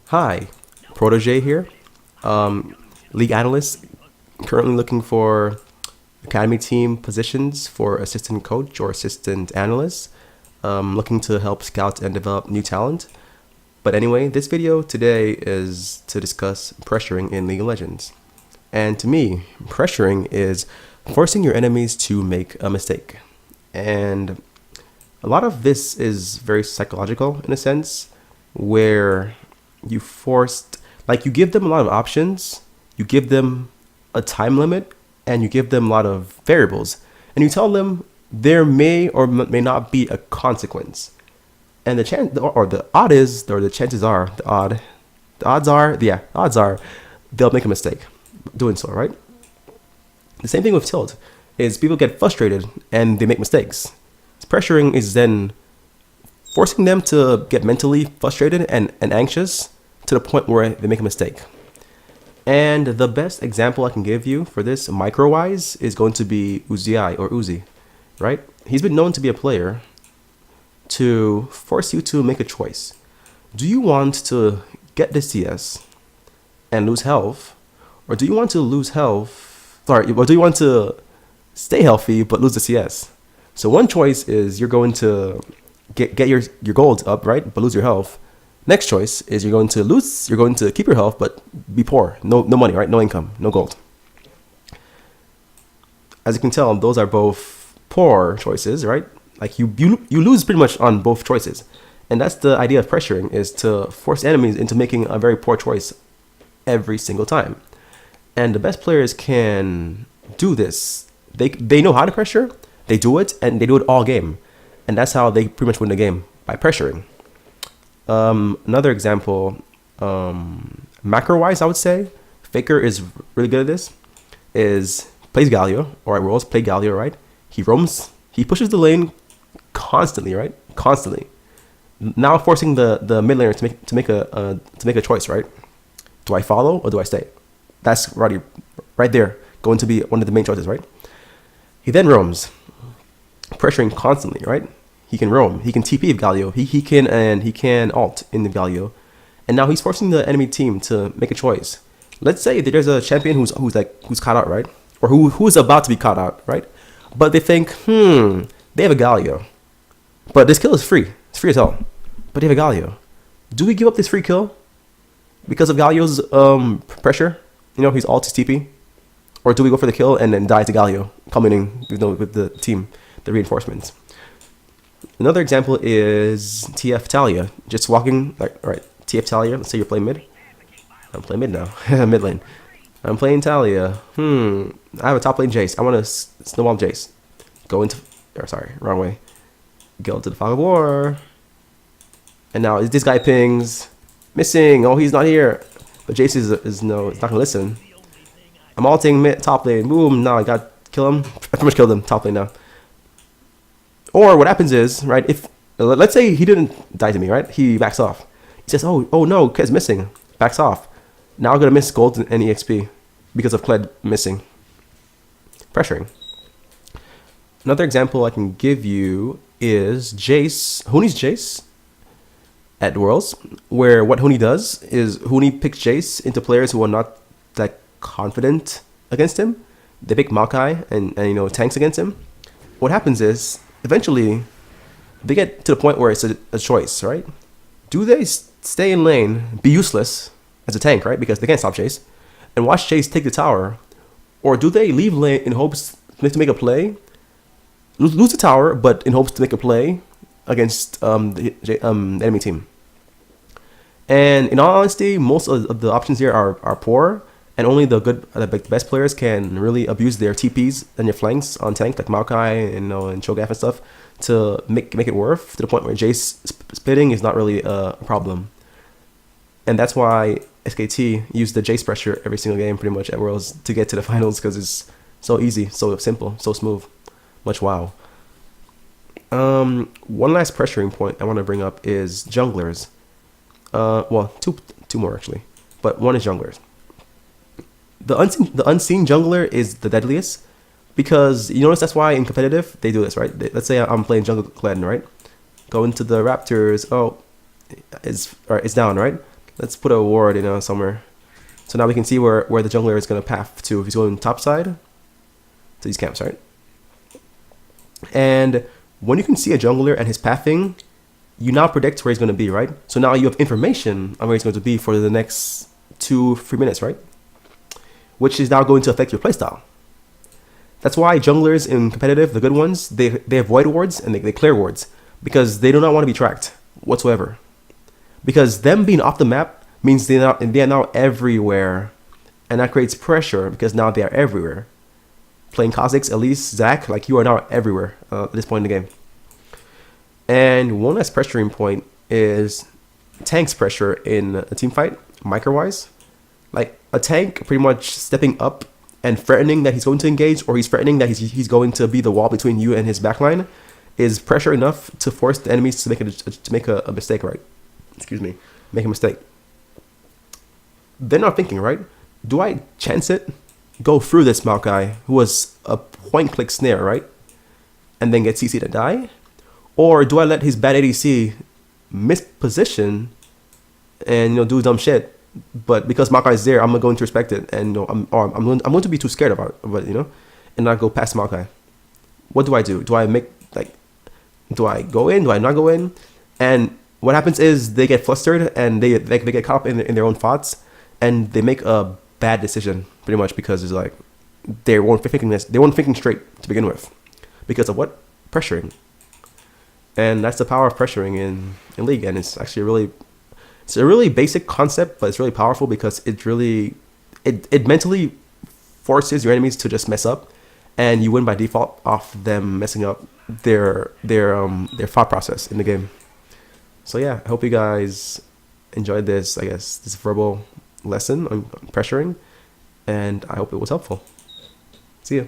Hi, Protege here. Um, League analyst, currently looking for academy team positions for assistant coach or assistant analyst. Looking to help scout and develop new talent. But anyway, this video today is to discuss pressuring in League of Legends. And to me, pressuring is forcing your enemies to make a mistake. And a lot of this is very psychological in a sense, where you forced, like, you give them a lot of options, you give them a time limit, and you give them a lot of variables, and you tell them there may or may not be a consequence. And the chance, or the odd is, or the chances are, the odds are they'll make a mistake doing so, right? The same thing with tilt is people get frustrated and they make mistakes. Pressuring is then forcing them to get mentally frustrated and anxious to the point where they make a mistake. And the best example I can give you for this micro-wise is going to be Uzi or Uzi, right? He's been known to be a player to force you to make a choice. Do you want to get the CS and lose health, or do you want to lose health, or do you want to stay healthy but lose the CS? So one choice is you're going to get your gold up, right, but lose your health. Next choice is you're going to keep your health but be poor, no money, right, no income, no gold. As you can tell, those are both poor choices, right? Like you lose pretty much on both choices, and that's the idea of pressuring, is to force enemies into making a very poor choice every single time. And the best players can do this. They know how to pressure. They do it, and they do it all game. And that's how they pretty much win the game, by pressuring. Another example, macro-wise, I would say, Faker is really good at this, is plays Galio, or at Worlds, play Galio, right? He roams, he pushes the lane constantly, right? Constantly. Now forcing the mid laner to make a choice, right? Do I follow or do I stay? That's right there, going to be one of the main choices, right? He then roams, pressuring constantly, right? He can roam, he can TP with Galio, he can ult in the Galio, and now he's forcing the enemy team to make a choice. Let's say that there's a champion who's caught out, right? Or who's about to be caught out, right? But they think, they have a Galio, but this kill is free. It's free as hell, but they have a Galio. Do we give up this free kill because of Galio's pressure? You know, his ult is TP. Or do we go for the kill and then die to Galio, culminating with the team, the reinforcements? Another example is TF Talia. Just walking, all right, TF Talia, let's say you're playing mid. I'm playing mid now, mid lane. I'm playing Talia. I have a top lane Jace. I want to snowball Jace. Wrong way. Go to the fog of war. And now this guy pings, missing. Oh, he's not here. But Jace is not gonna listen. I'm ulting mid, top lane. Boom. Now I got kill him. I pretty much killed him. Top lane now. Or what happens is, right, if let's say he didn't die to me, right? He backs off. He says, oh no, Kled's missing. Backs off. Now I'm gonna miss gold and EXP because of Kled missing. Pressuring. Another example I can give you is Jace, Huni's Jace at Worlds, where what Huni does is Huni picks Jace into players who are not that confident against him. They pick Maokai and tanks against him. What happens is eventually they get to the point where it's a choice, right? Do they stay in lane, be useless as a tank, right? Because they can't stop Jace, and watch Jace take the tower, or do they leave lane in hopes to make a play, lose the tower, but in hopes to make a play against the enemy team? And in all honesty, most of the options here are poor. And only the best players can really abuse their TPs and their flanks on tanks like Maokai and Cho'Gath and stuff to make it worth, to the point where Jace spitting is not really a problem. And that's why SKT used the Jace pressure every single game pretty much at Worlds to get to the finals, because it's so easy, so simple, so smooth. Much wow. One last pressuring point I want to bring up is junglers. Well, two more actually, but one is junglers. The unseen jungler is the deadliest, because you notice that's why in competitive they do this, right? Let's say I'm playing jungle Kled, right? Go into the Raptors. Oh, it's down, right? Let's put a ward, somewhere. So now we can see where the jungler is going to path to. If he's going top side to these camps, right? And when you can see a jungler and his pathing, you now predict where he's going to be, right? So now you have information on where he's going to be for the next 2-3 minutes, right? Which is now going to affect your playstyle. That's why junglers in competitive, the good ones, they avoid wards and they clear wards because they do not want to be tracked whatsoever. Because them being off the map means they are now everywhere, and that creates pressure because now they are everywhere. Playing Kha'Zix, Elise, Zac, like you are now everywhere at this point in the game. And one last pressuring point is tank's pressure in a team fight, micro-wise. Like a tank pretty much stepping up and threatening that he's going to engage, or he's threatening that he's going to be the wall between you and his backline, is pressure enough to force the enemies to make a mistake, right? Excuse me, make a mistake. They're not thinking, right? Do I chance it, go through this Maokai, who was a point-click snare, right? And then get CC'd and die? Or do I let his bad ADC miss position and do dumb shit? But because Maokai is there, I'm not going to respect it, and I'm going to be too scared about it, and not go past Maokai. What do I do? Do I go in? Do I not go in? And what happens is they get flustered and they get caught up in their own thoughts, and they make a bad decision pretty much because it's like they weren't thinking straight to begin with because of what? Pressuring. And that's the power of pressuring in League, and it's actually it's a really basic concept, but it's really powerful because it mentally forces your enemies to just mess up, and you win by default off them messing up their thought process in the game. So yeah, I hope you guys enjoyed this verbal lesson on pressuring, and I hope it was helpful. See ya.